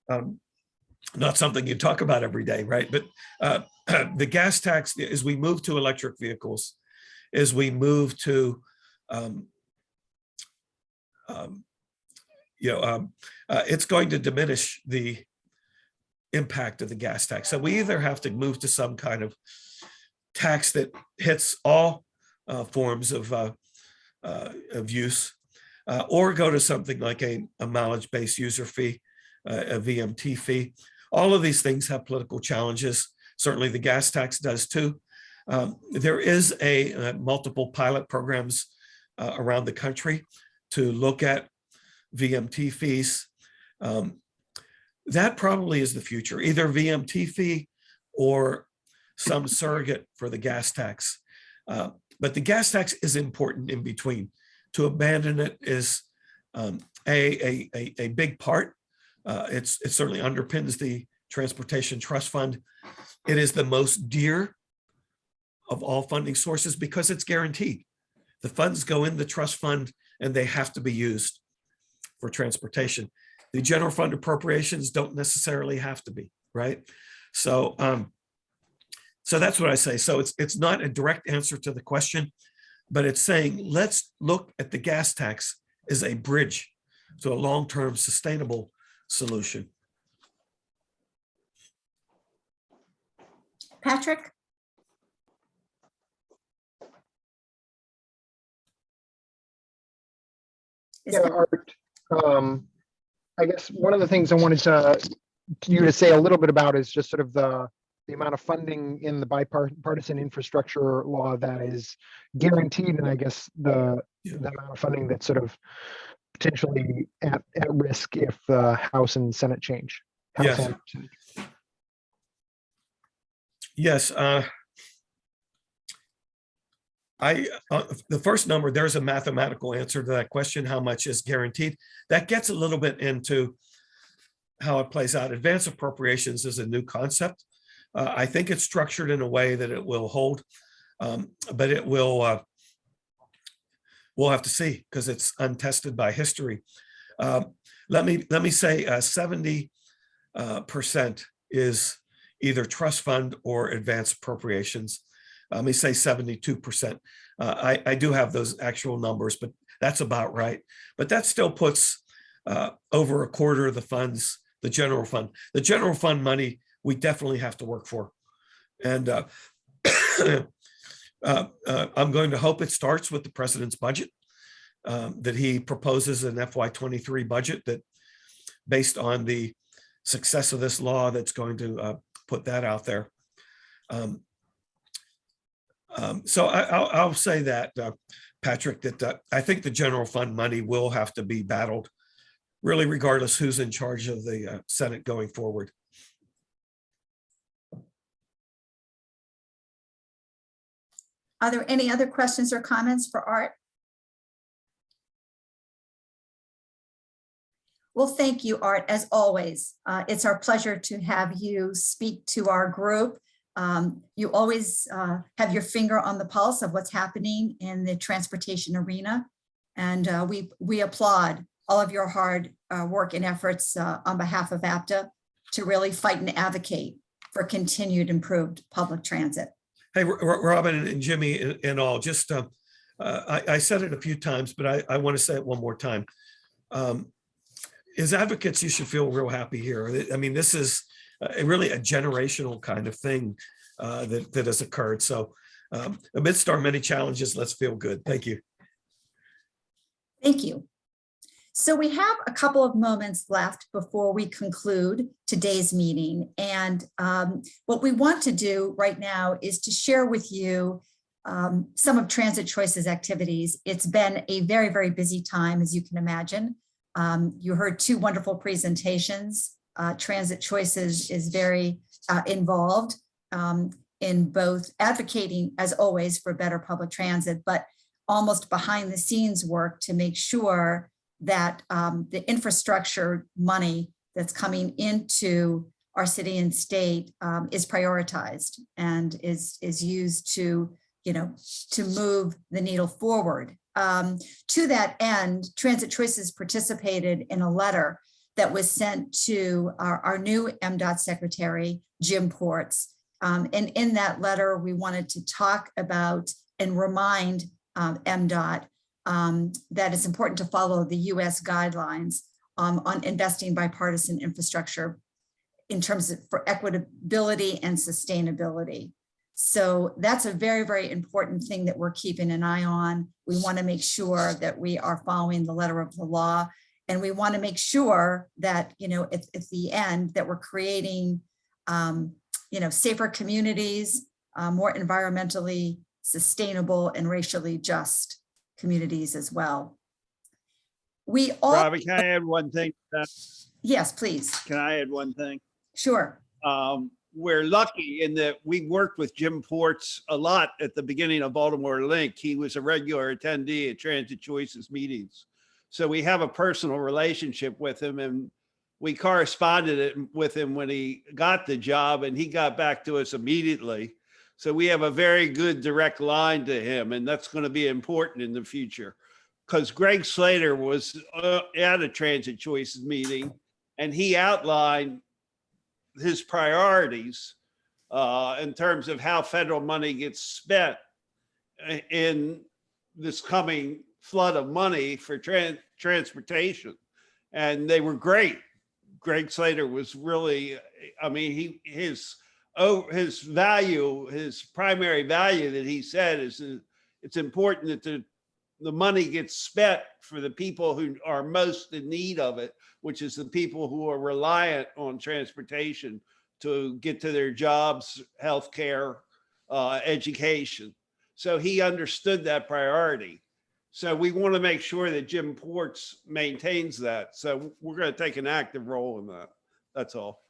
not something you talk about every day, right? But the gas tax, as we move to electric vehicles, as we move to it's going to diminish the impact of the gas tax. So we either have to move to some kind of tax that hits all forms of use, or go to something like a mileage-based user fee, a VMT fee. All of these things have political challenges. Certainly the gas tax does too. There is multiple pilot programs around the country to look at VMT fees. That probably is the future, either VMT fee or some surrogate for the gas tax. But the gas tax is important in between. To abandon it is a big part. It certainly underpins the Transportation Trust Fund. It is the most dear of all funding sources because it's guaranteed. The funds go in the trust fund and they have to be used for transportation. The general fund appropriations don't necessarily have to be, right? So, so that's what I say. So it's not a direct answer to the question, but it's saying, let's look at the gas tax as a bridge to a long-term sustainable solution. Patrick? Is Yeah, Art, I guess one of the things I wanted you to say a little bit about is just sort of the amount of funding in the bipartisan infrastructure law that is guaranteed, and I guess the amount of funding that's sort of potentially at risk if the House and Senate change. Yes. And Senate. Yes. The first number, there's a mathematical answer to that question. How much is guaranteed? That gets a little bit into how it plays out. Advance appropriations is a new concept. I think it's structured in a way that it will hold, but it will, we'll have to see because it's untested by history. Let me say 70% is either trust fund or advance appropriations. Let me say 72%. I do have those actual numbers, but that's about right. But that still puts over a quarter of the funds, the general fund. The general fund money, we definitely have to work for. And I'm going to hope it starts with the president's budget, that he proposes an FY23 budget that, based on the success of this law, that's going to put that out there. So I'll say that, Patrick, that I think the general fund money will have to be battled, really, regardless who's in charge of the Senate going forward. Are there any other questions or comments for Art? Well, thank you, Art, as always. It's our pleasure to have you speak to our group. You always have your finger on the pulse of what's happening in the transportation arena. And we applaud all of your hard work and efforts on behalf of APTA to really fight and advocate for continued improved public transit. Hey, Robin and Jimmy and all, just, I said it a few times, but I want to say it one more time. As advocates, you should feel real happy here. I mean, this is really a generational kind of thing that has occurred. So amidst our many challenges, let's feel good. Thank you. Thank you. So we have a couple of moments left before we conclude today's meeting. And what we want to do right now is to share with you some of Transit Choices activities. It's been a very, very busy time, as you can imagine. You heard two wonderful presentations. Transit Choices is very involved in both advocating, as always, for better public transit, but almost behind the scenes work to make sure that the infrastructure money that's coming into our city and state is prioritized and is used to, to move the needle forward. To that end, Transit Choices participated in a letter that was sent to our new MDOT Secretary, Jim Ports. And in that letter, we wanted to talk about and remind MDOT that it's important to follow the US guidelines on investing bipartisan infrastructure in terms of for equitability and sustainability. So that's a very, very important thing that we're keeping an eye on. We want to make sure that we are following the letter of the law. And we want to make sure that, at the end that we're creating, safer communities, more environmentally sustainable and racially just communities as well. We all— Robbie, can I add one thing? Yes, please. Can I add one thing? Sure. We're lucky in that we worked with Jim Ports a lot at the beginning of Baltimore Link. He was a regular attendee at Transit Choices meetings. So we have a personal relationship with him, and we corresponded with him when he got the job, and he got back to us immediately. So we have a very good direct line to him, and that's going to be important in the future. Because Greg Slater was at a Transit Choices meeting, And he outlined his priorities in terms of how federal money gets spent in this coming flood of money for transportation. And they were great. Greg Slater was really, I mean, his value, his primary value that he said is it's important that the money gets spent for the people who are most in need of it, which is the people who are reliant on transportation to get to their jobs, healthcare, education. So he understood that priority. So we want to make sure that Jim Ports maintains that. So we're going to take an active role in that. That's all.